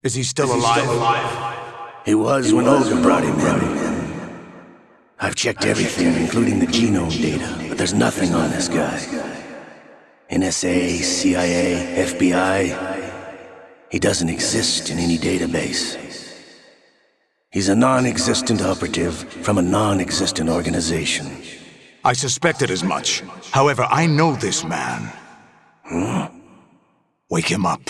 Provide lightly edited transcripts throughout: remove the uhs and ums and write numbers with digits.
Is he still alive? He was when Olga brought him in. I've checked everything, including the genome data, but there's nothing on this guy. NSA, CIA, FBI. He doesn't exist in any database. He's a non-existent operative from a non-existent organization. I suspected as much. However, I know this man. Wake him up.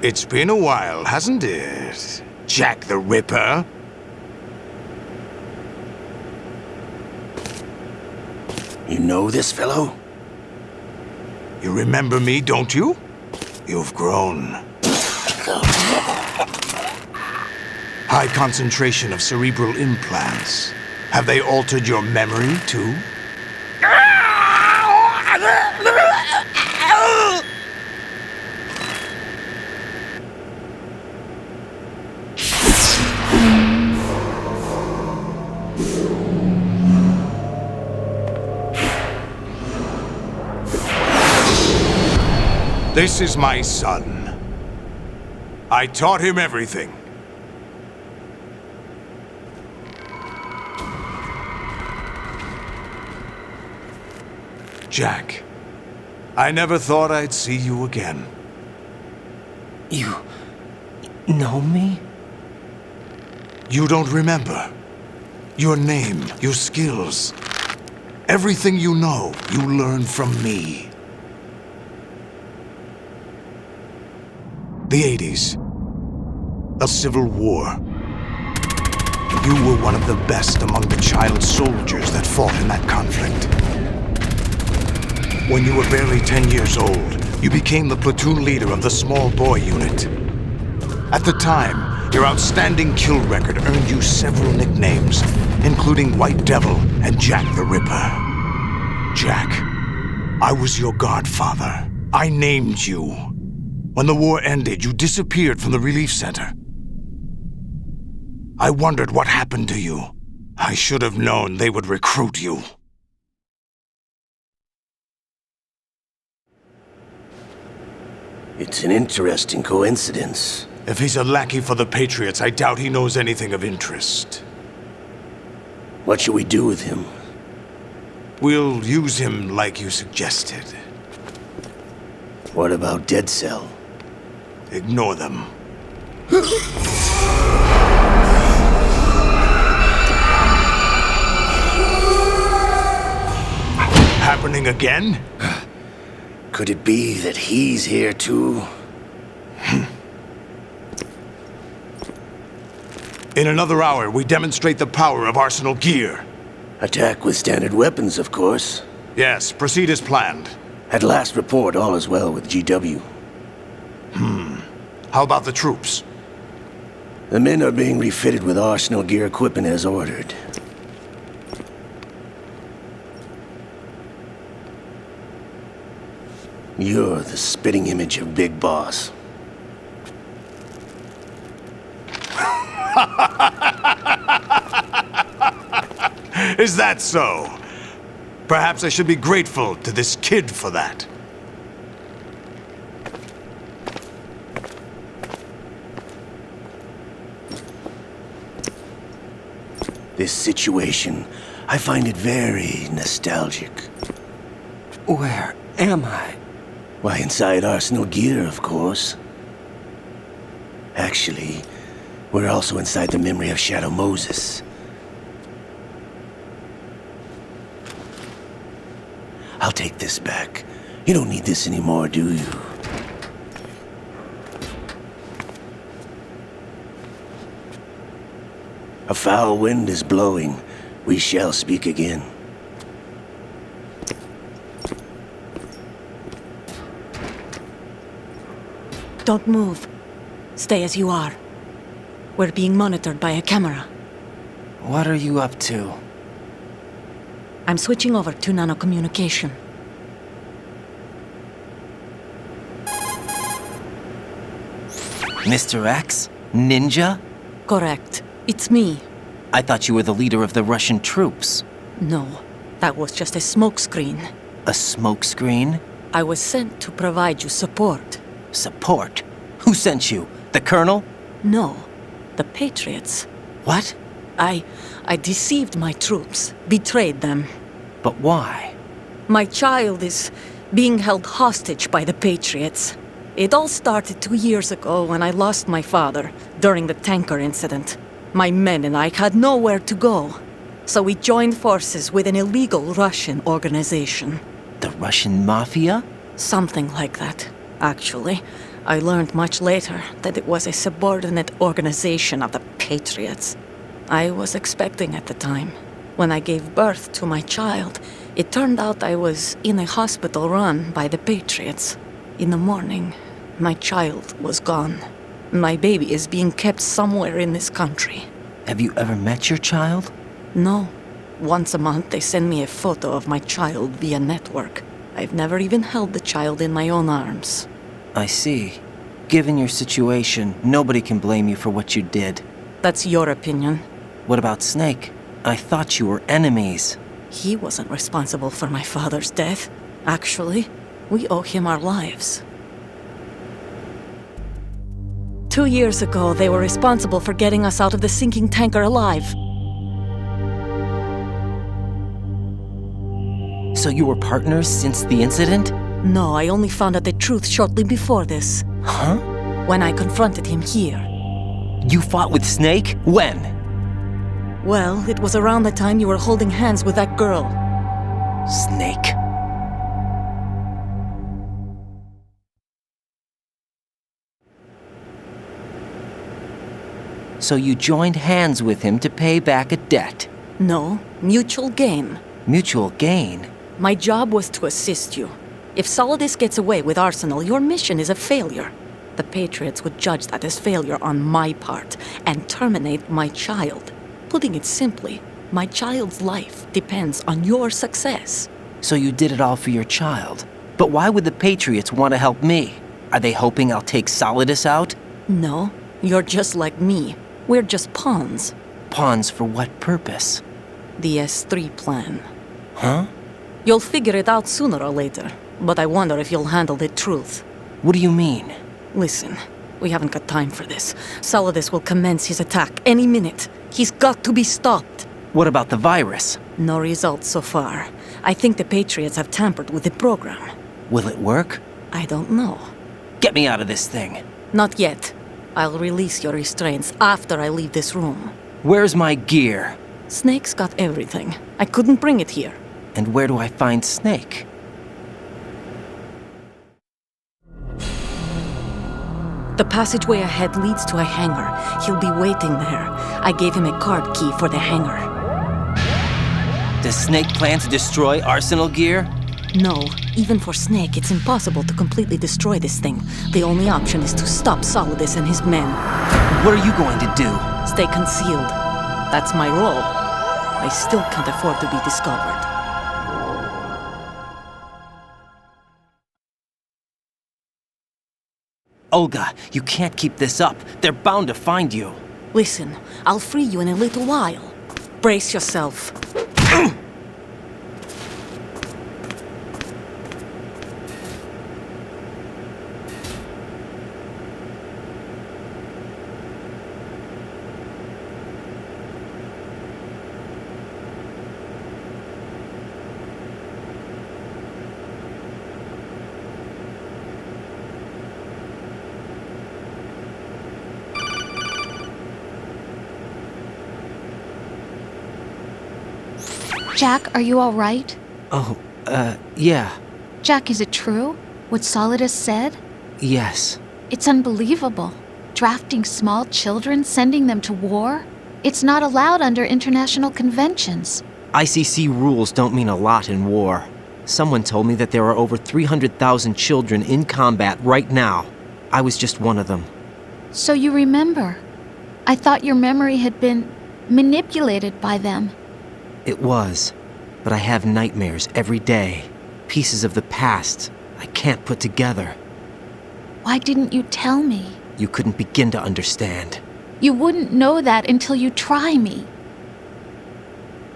It's been a while, hasn't it? Jack the Ripper? You know this fellow? You remember me, don't you? You've grown. High concentration of cerebral implants. Have they altered your memory, too? This is my son. I taught him everything. Jack, I never thought I'd see you again. You know me? You don't remember. Your name, your skills. Everything you know, you learned from me. The 80s. The Civil War. You were one of the best among the child soldiers that fought in that conflict. When you were barely 10 years old, you became the platoon leader of the small boy unit. At the time, your outstanding kill record earned you several nicknames, including White Devil and Jack the Ripper. Jack, I was your godfather. I named you. When the war ended, you disappeared from the relief center. I wondered what happened to you. I should have known they would recruit you. It's an interesting coincidence. If he's a lackey for the Patriots, I doubt he knows anything of interest. What should we do with him? We'll use him like you suggested. What about Dead Cell? Ignore them. Happening again? Could it be that he's here too? In another hour, we demonstrate the power of Arsenal gear. Attack with standard weapons, of course. Yes, proceed as planned. At last report, all is well with GW. How about the troops? The men are being refitted with Arsenal gear equipment as ordered. You're the spitting image of Big Boss. Is that so? Perhaps I should be grateful to this kid for that. This situation, I find it very nostalgic. Where am I? Why, inside Arsenal gear, of course. Actually, we're also inside the memory of Shadow Moses. I'll take this back. You don't need this anymore, do you? A foul wind is blowing. We shall speak again. Don't move. Stay as you are. We're being monitored by a camera. What are you up to? I'm switching over to nanocommunication. Mr. X? Ninja? Correct. It's me. I thought you were the leader of the Russian troops. No, that was just a smokescreen. A smokescreen? I was sent to provide you support. Support? Who sent you? The colonel? No, the Patriots. What? I deceived my troops, betrayed them. But why? My child is being held hostage by the Patriots. It all started 2 years ago when I lost my father during the tanker incident. My men and I had nowhere to go. So we joined forces with an illegal Russian organization. The Russian mafia? Something like that, actually. I learned much later that it was a subordinate organization of the Patriots. I was expecting at the time. When I gave birth to my child, it turned out I was in a hospital run by the Patriots. In the morning, my child was gone. My baby is being kept somewhere in this country. Have you ever met your child? No. Once a month, they send me a photo of my child via network. I've never even held the child in my own arms. I see. Given your situation, nobody can blame you for what you did. That's your opinion. What about Snake? I thought you were enemies. He wasn't responsible for my father's death. Actually, we owe him our lives. 2 years ago, they were responsible for getting us out of the sinking tanker alive. So you were partners since the incident? No, I only found out the truth shortly before this. Huh? When I confronted him here. You fought with Snake? When? Well, it was around the time you were holding hands with that girl. Snake. So you joined hands with him to pay back a debt? No, mutual gain. Mutual gain? My job was to assist you. If Solidus gets away with Arsenal, your mission is a failure. The Patriots would judge that as failure on my part and terminate my child. Putting it simply, my child's life depends on your success. So you did it all for your child. But why would the Patriots want to help me? Are they hoping I'll take Solidus out? No, you're just like me. We're just pawns. Pawns for what purpose? The S3 plan. Huh? You'll figure it out sooner or later, but I wonder if you'll handle the truth. What do you mean? Listen, we haven't got time for this. Solidus will commence his attack any minute. He's got to be stopped. What about the virus? No results so far. I think the Patriots have tampered with the program. Will it work? I don't know. Get me out of this thing. Not yet. I'll release your restraints after I leave this room. Where's my gear? Snake's got everything. I couldn't bring it here. And where do I find Snake? The passageway ahead leads to a hangar. He'll be waiting there. I gave him a card key for the hangar. Does Snake plan to destroy Arsenal gear? No, even for Snake, it's impossible to completely destroy this thing. The only option is to stop Solidus and his men. What are you going to do? Stay concealed. That's my role. I still can't afford to be discovered. Olga, you can't keep this up. They're bound to find you. Listen, I'll free you in a little while. Brace yourself. Jack, are you all right? Oh, yeah. Jack, is it true? What Solidus said? Yes. It's unbelievable. Drafting small children, sending them to war? It's not allowed under international conventions. ICC rules don't mean a lot in war. Someone told me that there are over 300,000 children in combat right now. I was just one of them. So you remember. I thought your memory had been manipulated by them. It was, but I have nightmares every day. Pieces of the past I can't put together. Why didn't you tell me? you couldn't begin to understand. You wouldn't know that until you try me.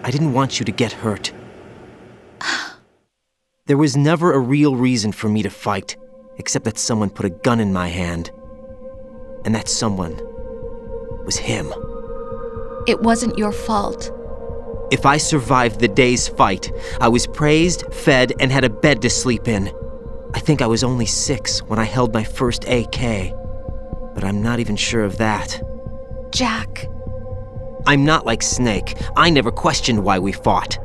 I didn't want you to get hurt. There was never a real reason for me to fight, except that someone put a gun in my hand. And that someone was him. It wasn't your fault. If I survived the day's fight, I was praised, fed, and had a bed to sleep in. I think I was only 6 when I held my first AK. But I'm not even sure of that. Jack. I'm not like Snake. I never questioned why we fought.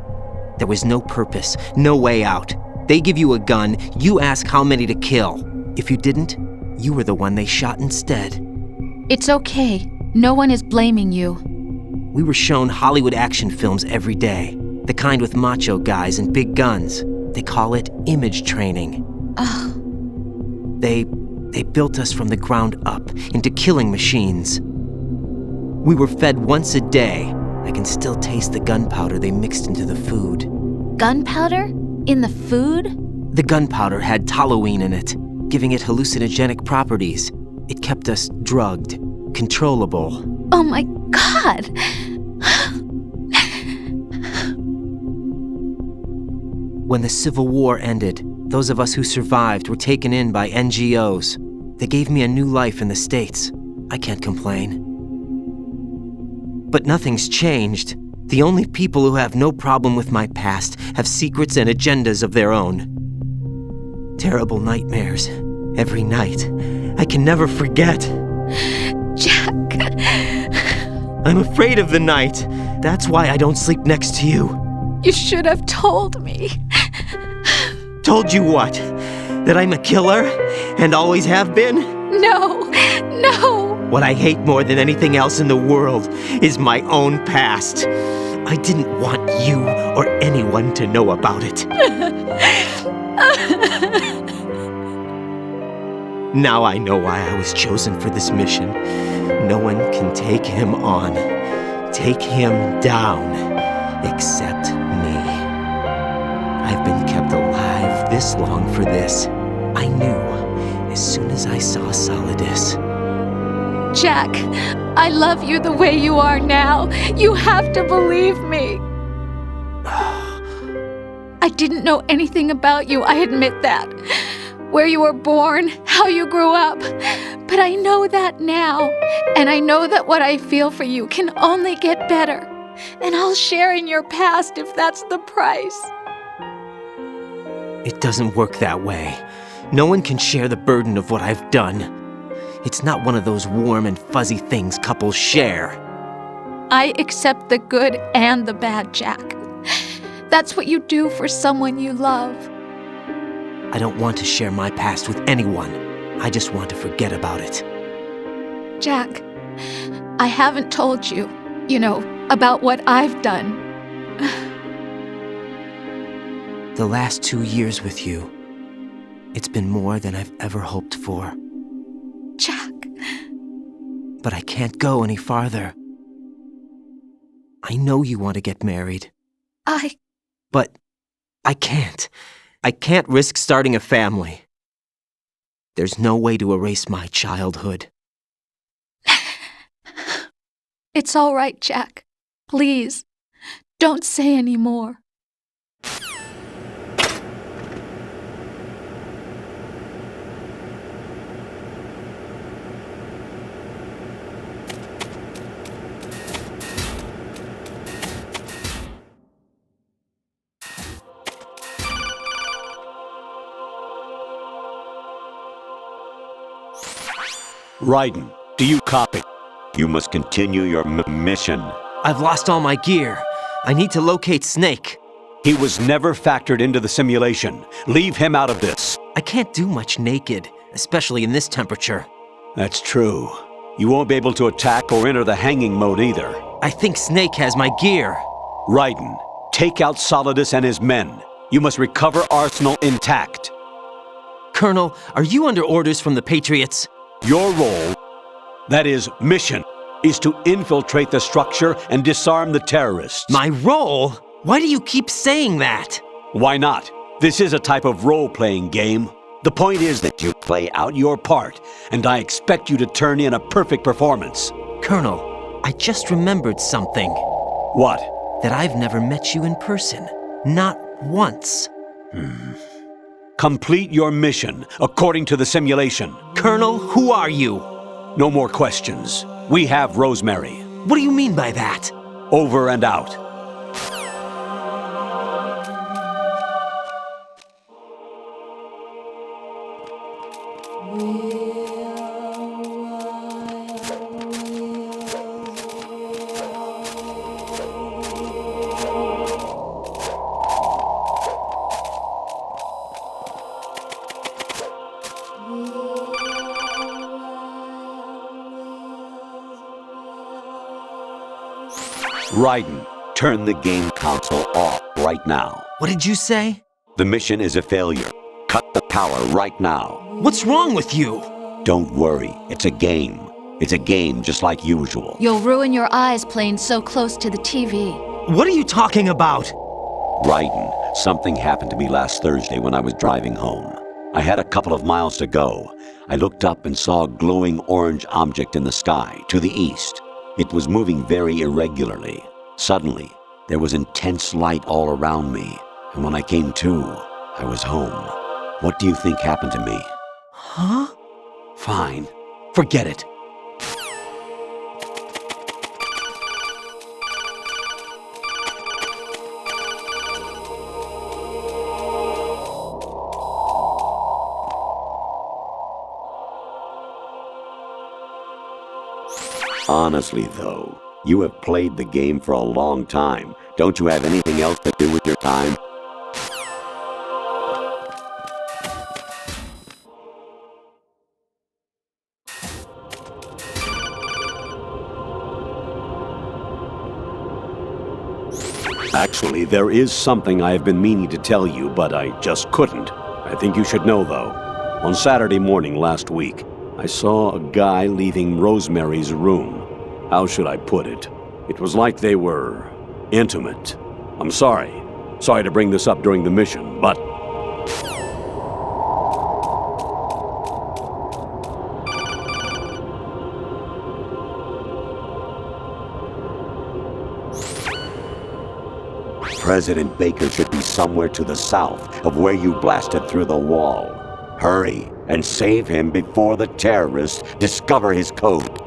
There was no purpose, no way out. They give you a gun, you ask how many to kill. If you didn't, you were the one they shot instead. It's okay. No one is blaming you. We were shown Hollywood action films every day. The kind with macho guys and big guns. They call it image training. Ugh. They built us from the ground up into killing machines. We were fed once a day. I can still taste the gunpowder they mixed into the food. Gunpowder? In the food? The gunpowder had toluene in it, giving it hallucinogenic properties. It kept us drugged, controllable. Oh my God! When the Civil War ended, those of us who survived were taken in by NGOs. They gave me a new life in the States. I can't complain. But nothing's changed. The only people who have no problem with my past have secrets and agendas of their own. Terrible nightmares. Every night. I can never forget. Jack! I'm afraid of the night. That's why I don't sleep next to you. You should have told me. Told you what? That I'm a killer? And always have been? No! No! What I hate more than anything else in the world is my own past. I didn't want you or anyone to know about it. Now I know why I was chosen for this mission. No one can take him on, take him down, except me. I've been kept alive this long for this. I knew as soon as I saw Solidus. Jack, I love you the way you are now. You have to believe me. I didn't know anything about you, I admit that. Where you were born, how you grew up. But I know that now. And I know that what I feel for you can only get better. And I'll share in your past if that's the price. It doesn't work that way. No one can share the burden of what I've done. It's not one of those warm and fuzzy things couples share. I accept the good and the bad, Jack. That's what you do for someone you love. I don't want to share my past with anyone. I just want to forget about it. Jack, I haven't told you, about what I've done. The last 2 years with you, it's been more than I've ever hoped for. Jack. But I can't go any farther. I know you want to get married. But I can't. I can't risk starting a family. There's no way to erase my childhood. It's all right, Jack. Please, don't say any more. Raiden, do you copy? You must continue your mission. I've lost all my gear. I need to locate Snake. He was never factored into the simulation. Leave him out of this. I can't do much naked, especially in this temperature. That's true. You won't be able to attack or enter the hanging mode either. I think Snake has my gear. Raiden, take out Solidus and his men. You must recover Arsenal intact. Colonel, are you under orders from the Patriots? Your role, that is, mission, is to infiltrate the structure and disarm the terrorists. My role? Why do you keep saying that? Why not? This is a type of role-playing game. The point is that you play out your part, and I expect you to turn in a perfect performance. Colonel, I just remembered something. What? That I've never met you in person. Not once. Complete your mission according to the simulation. Colonel, who are you? No more questions. We have Rosemary. What do you mean by that? Over and out. Raiden, turn the game console off right now. What did you say? The mission is a failure. Cut the power right now. What's wrong with you? Don't worry, it's a game. It's a game just like usual. You'll ruin your eyes playing so close to the TV. What are you talking about? Raiden, something happened to me last Thursday when I was driving home. I had a couple of miles to go. I looked up and saw a glowing orange object in the sky to the east. It was moving very irregularly. Suddenly, there was intense light all around me, and when I came to, I was home. What do you think happened to me? Huh? Fine. Forget it. Honestly, though, you have played the game for a long time. Don't you have anything else to do with your time? Actually, there is something I have been meaning to tell you, but I just couldn't. I think you should know, though. On Saturday morning last week, I saw a guy leaving Rosemary's room. How should I put it? It was like they were intimate. I'm sorry. Sorry to bring this up during the mission, but... President Baker should be somewhere to the south of where you blasted through the wall. Hurry and save him before the terrorists discover his code.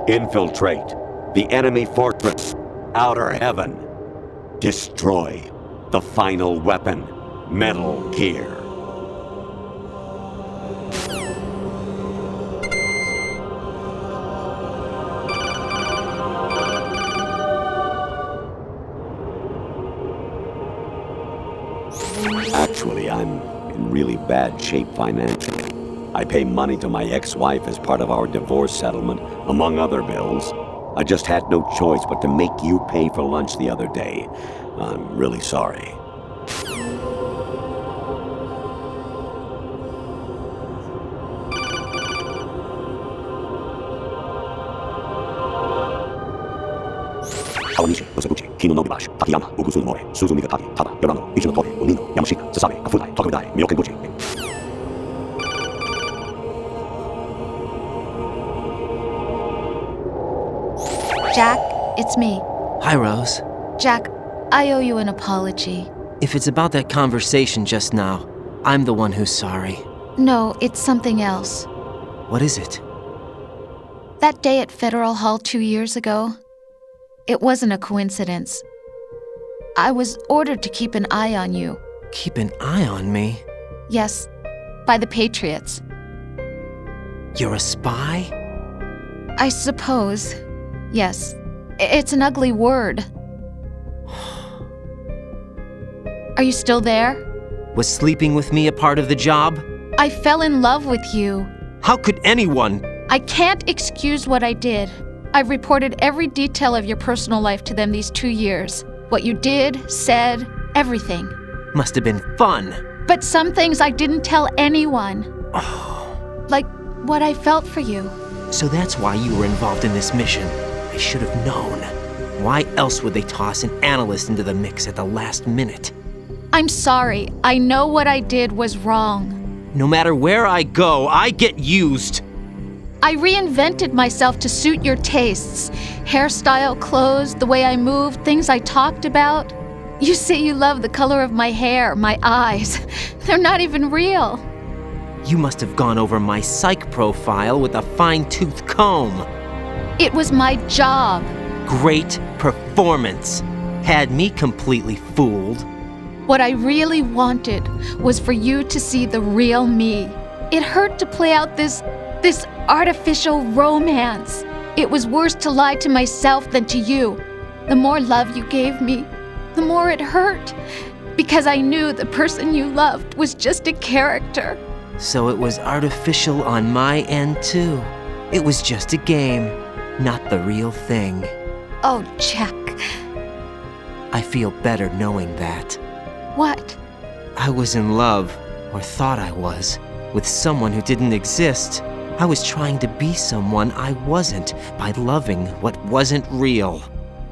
Infiltrate the enemy fortress, Outer Heaven. Destroy the final weapon, Metal Gear. Actually, I'm in really bad shape financially. I pay money to my ex-wife as part of our divorce settlement, among other bills. I just had no choice but to make you pay for lunch the other day. I'm really sorry. Jack, it's me. Hi, Rose. Jack, I owe you an apology. If it's about that conversation just now, I'm the one who's sorry. No, it's something else. What is it? That day at Federal Hall 2 years ago, it wasn't a coincidence. I was ordered to keep an eye on you. Keep an eye on me? Yes, by the Patriots. You're a spy? I suppose. Yes. It's an ugly word. Are you still there? Was sleeping with me a part of the job? I fell in love with you. How could anyone? I can't excuse what I did. I've reported every detail of your personal life to them these 2 years. What you did, said, everything. Must have been fun. But some things I didn't tell anyone. Like what I felt for you. So that's why you were involved in this mission. I should have known. Why else would they toss an analyst into the mix at the last minute? I'm sorry. I know what I did was wrong. No matter where I go, I get used. I reinvented myself to suit your tastes. Hairstyle, clothes, the way I moved, things I talked about. You say you love the color of my hair, my eyes. They're not even real. You must have gone over my psych profile with a fine-tooth comb. It was my job. Great performance. Had me completely fooled. What I really wanted was for you to see the real me. It hurt to play out this artificial romance. It was worse to lie to myself than to you. The more love you gave me, the more it hurt. Because I knew the person you loved was just a character. So it was artificial on my end too. It was just a game, not the real thing. Oh, Jack. I feel better knowing that. What? I was in love, or thought I was, with someone who didn't exist. I was trying to be someone I wasn't by loving what wasn't real.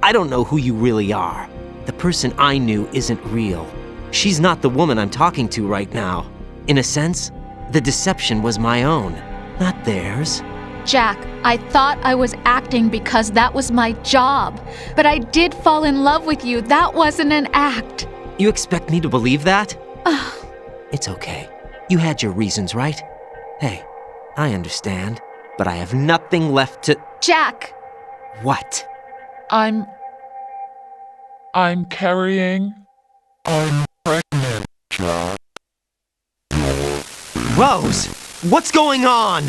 I don't know who you really are. The person I knew isn't real. She's not the woman I'm talking to right now. In a sense, the deception was my own, not theirs. Jack, I thought I was acting because that was my job. But I did fall in love with you. That wasn't an act. You expect me to believe that? It's okay. You had your reasons, right? Hey, I understand, but I have nothing left to... Jack! What? I'm carrying. I'm pregnant, Jack. Rose! What's going on?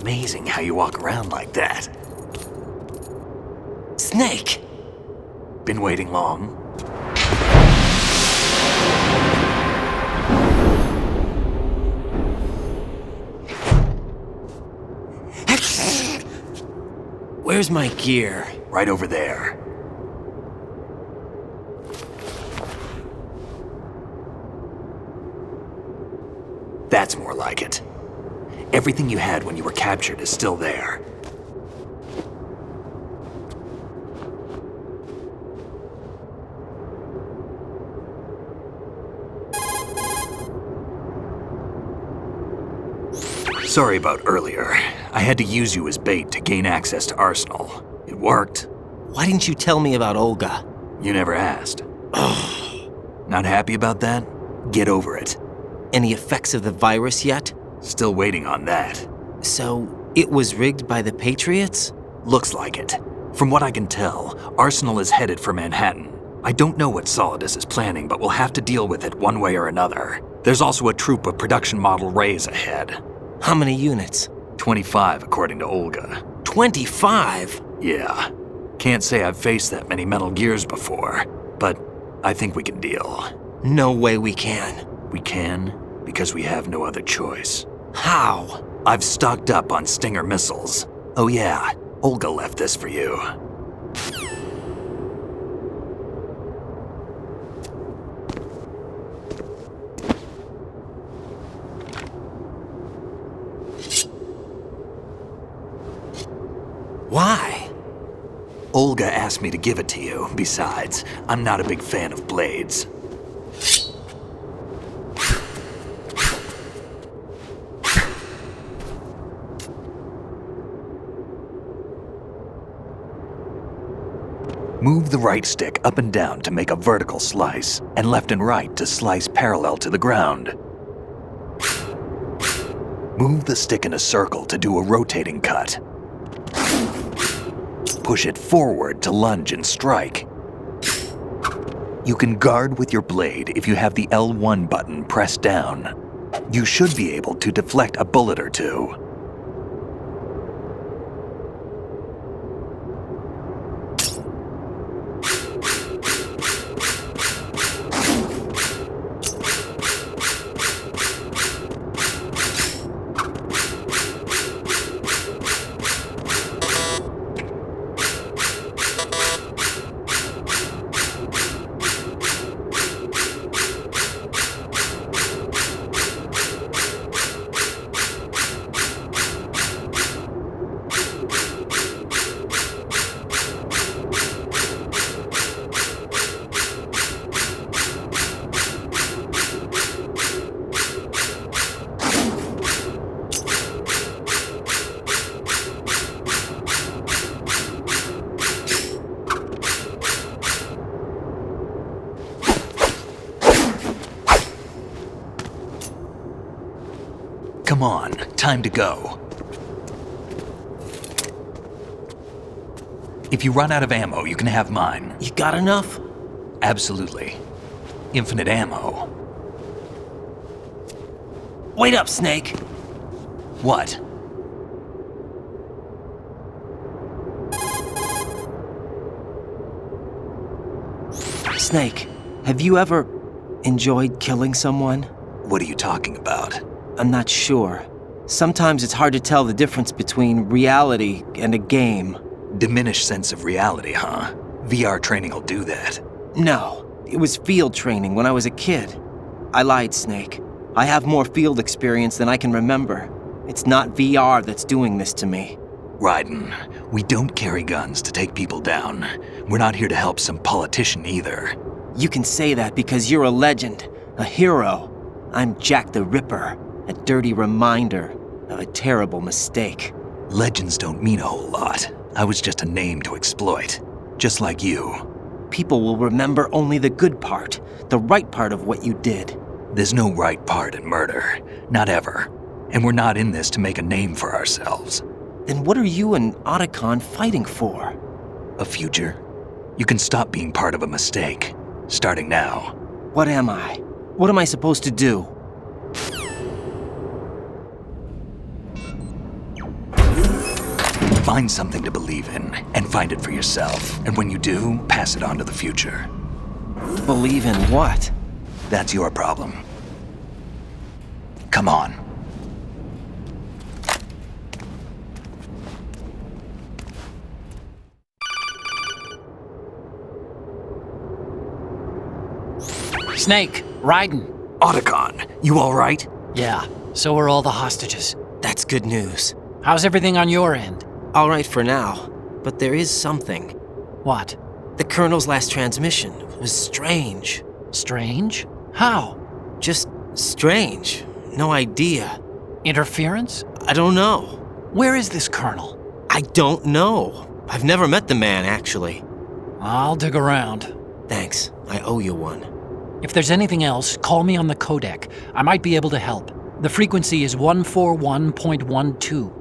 Amazing how you walk around like that. Snake! Been waiting long? Where's my gear? Right over there. That's more like it. Everything you had when you were captured is still there. Sorry about earlier. I had to use you as bait to gain access to Arsenal. It worked. Why didn't you tell me about Olga? You never asked. Not happy about that? Get over it. Any effects of the virus yet? Still waiting on that. So, it was rigged by the Patriots? Looks like it. From what I can tell, Arsenal is headed for Manhattan. I don't know what Solidus is planning, but we'll have to deal with it one way or another. There's also a troop of production model Rays ahead. How many units? 25, according to Olga. 25? Yeah. Can't say I've faced that many Metal Gears before, but I think we can deal. No way we can. We can, because we have no other choice. How? I've stocked up on Stinger missiles. Oh yeah, Olga left this for you. Why? Olga asked me to give it to you. Besides, I'm not a big fan of blades. Move the right stick up and down to make a vertical slice, and left and right to slice parallel to the ground. Move the stick in a circle to do a rotating cut. Push it forward to lunge and strike. You can guard with your blade if you have the L1 button pressed down. You should be able to deflect a bullet or two. Come on, time to go. If you run out of ammo, you can have mine. You got enough? Absolutely. Infinite ammo. Wait up, Snake. What? Snake, have you ever enjoyed killing someone? What are you talking about? I'm not sure. Sometimes it's hard to tell the difference between reality and a game. Diminished sense of reality, huh? VR training will do that. No, it was field training when I was a kid. I lied, Snake. I have more field experience than I can remember. It's not VR that's doing this to me. Raiden, we don't carry guns to take people down. We're not here to help some politician either. You can say that because you're a legend, a hero. I'm Jack the Ripper, a dirty reminder of a terrible mistake. Legends don't mean a whole lot. I was just a name to exploit, just like you. People will remember only the good part, the right part of what you did. There's no right part in murder, not ever. And we're not in this to make a name for ourselves. Then what are you and Otacon fighting for? A future. You can stop being part of a mistake, starting now. What am I? What am I supposed to do? Find something to believe in, and find it for yourself. And when you do, pass it on to the future. Believe in what? That's your problem. Come on. Snake, Raiden. Otacon, you all right? Yeah, so are all the hostages. That's good news. How's everything on your end? All right for now, but there is something. What? The Colonel's last transmission was strange. Strange? How? Just strange. No idea. Interference? I don't know. Where is this Colonel? I don't know. I've never met the man, actually. I'll dig around. Thanks. I owe you one. If there's anything else, call me on the codec. I might be able to help. The frequency is 141.12.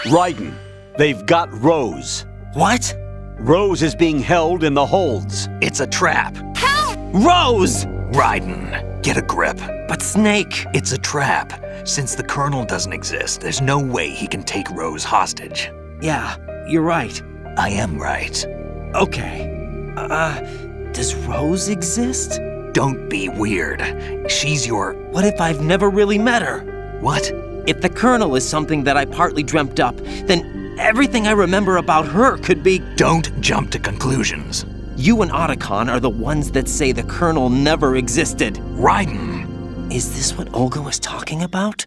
Raiden, they've got Rose. What? Rose is being held in the holds. It's a trap. Rose! Raiden, get a grip. But Snake... It's a trap. Since the Colonel doesn't exist, there's no way he can take Rose hostage. Yeah, you're right. I am right. Okay. Does Rose exist? Don't be weird. She's your... What if I've never really met her? What? If the Colonel is something that I partly dreamt up, then everything I remember about her could be... Don't jump to conclusions. You and Otacon are the ones that say the Colonel never existed. Raiden! Is this what Olga was talking about?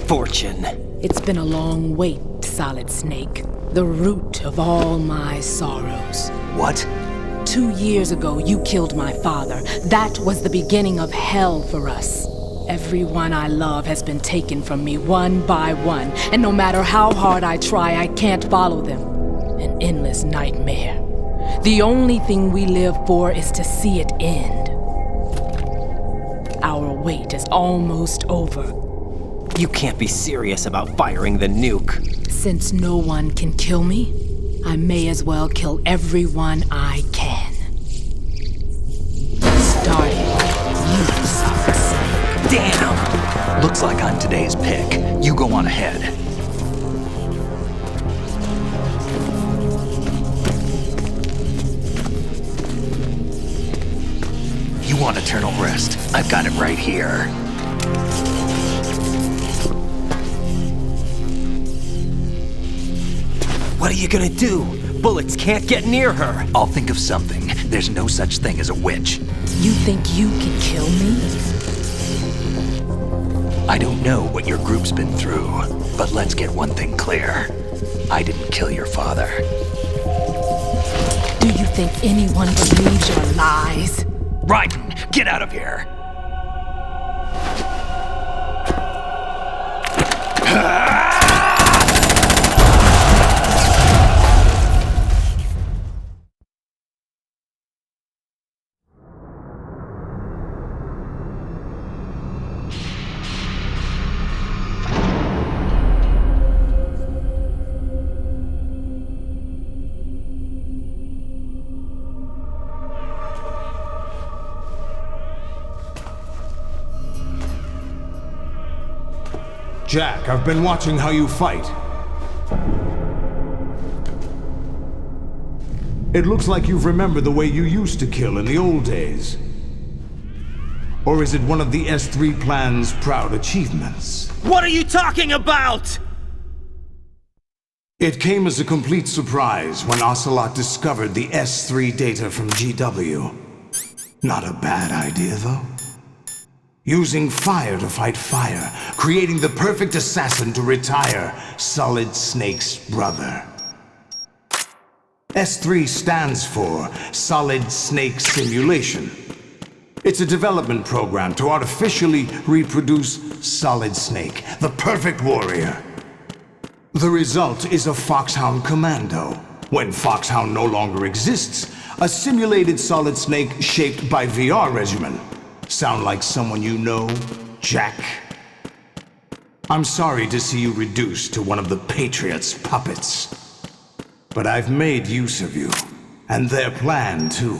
Fortune. It's been a long wait, Solid Snake. The root of all my sorrows. What? 2 years ago, you killed my father. That was the beginning of hell for us. Everyone I love has been taken from me one by one, and no matter how hard I try, I can't follow them. An endless nightmare. The only thing we live for is to see it end. Our wait is almost over. You can't be serious about firing the nuke. Since no one can kill me, I may as well kill everyone I can. Starting with you, Solid Snake. Damn! Looks like I'm today's pick. You go on ahead. You want eternal rest? I've got it right here. What are you gonna do? Bullets can't get near her. I'll think of something. There's no such thing as a witch. You think you can kill me? I don't know what your group's been through, but let's get one thing clear. I didn't kill your father. Do you think anyone believes your lies? Raiden, get out of here! Jack, I've been watching how you fight. It looks like you've remembered the way you used to kill in the old days. Or is it one of the S3 plan's proud achievements? What are you talking about? It came as a complete surprise when Ocelot discovered the S3 data from GW. Not a bad idea, though. Using fire to fight fire, creating the perfect assassin to retire Solid Snake's brother. S3 stands for Solid Snake Simulation. It's a development program to artificially reproduce Solid Snake, the perfect warrior. The result is a Foxhound Commando. When Foxhound no longer exists, a simulated Solid Snake shaped by VR regimen. Sound like someone you know, Jack? I'm sorry to see you reduced to one of the Patriots' puppets. But I've made use of you, and their plan too.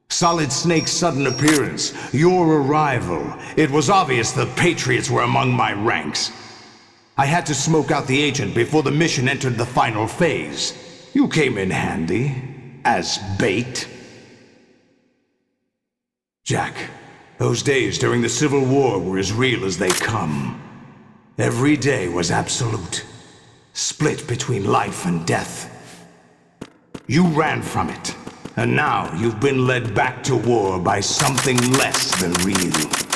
Solid Snake's sudden appearance, your arrival, it was obvious the Patriots were among my ranks. I had to smoke out the agent before the mission entered the final phase. You came in handy, as bait. Jack, those days during the Civil War were as real as they come. Every day was absolute, split between life and death. You ran from it, and now you've been led back to war by something less than real.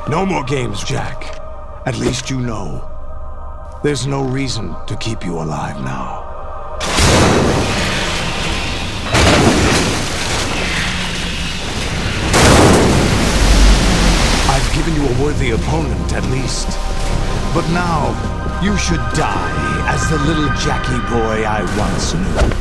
No more games, Jack. At least you know. There's no reason to keep you alive now. I've given you a worthy opponent, at least. But now, you should die as the little Jackie boy I once knew.